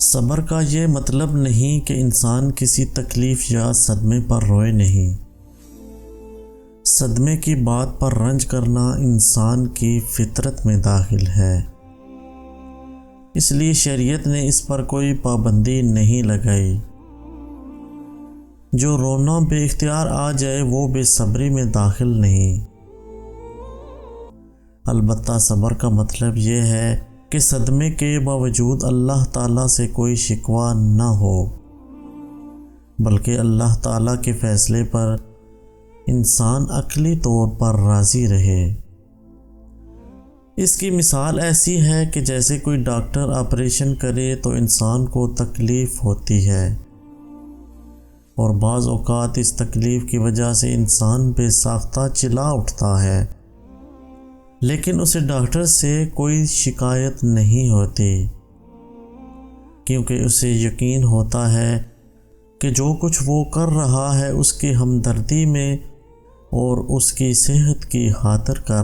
صبر کا یہ مطلب نہیں کہ انسان کسی تکلیف یا صدمے پر روئے نہیں۔ صدمے کی بات پر رنج کرنا انسان کی فطرت میں داخل ہے، اس لیے شریعت نے اس پر کوئی پابندی نہیں لگائی۔ جو رونا بے اختیار آ جائے وہ بے صبری میں داخل نہیں۔ البتہ صبر کا مطلب یہ ہے کہ صدمے کے باوجود اللہ تعالیٰ سے کوئی شکوہ نہ ہو، بلکہ اللہ تعالیٰ کے فیصلے پر انسان عقلی طور پر راضی رہے۔ اس کی مثال ایسی ہے کہ جیسے کوئی ڈاکٹر آپریشن کرے تو انسان کو تکلیف ہوتی ہے، اور بعض اوقات اس تکلیف کی وجہ سے انسان بے ساختہ چلا اٹھتا ہے، لیکن اسے ڈاکٹر سے کوئی شکایت نہیں ہوتی، کیونکہ اسے یقین ہوتا ہے کہ جو کچھ وہ کر رہا ہے اس کی ہمدردی میں اور اس کی صحت کی خاطر کر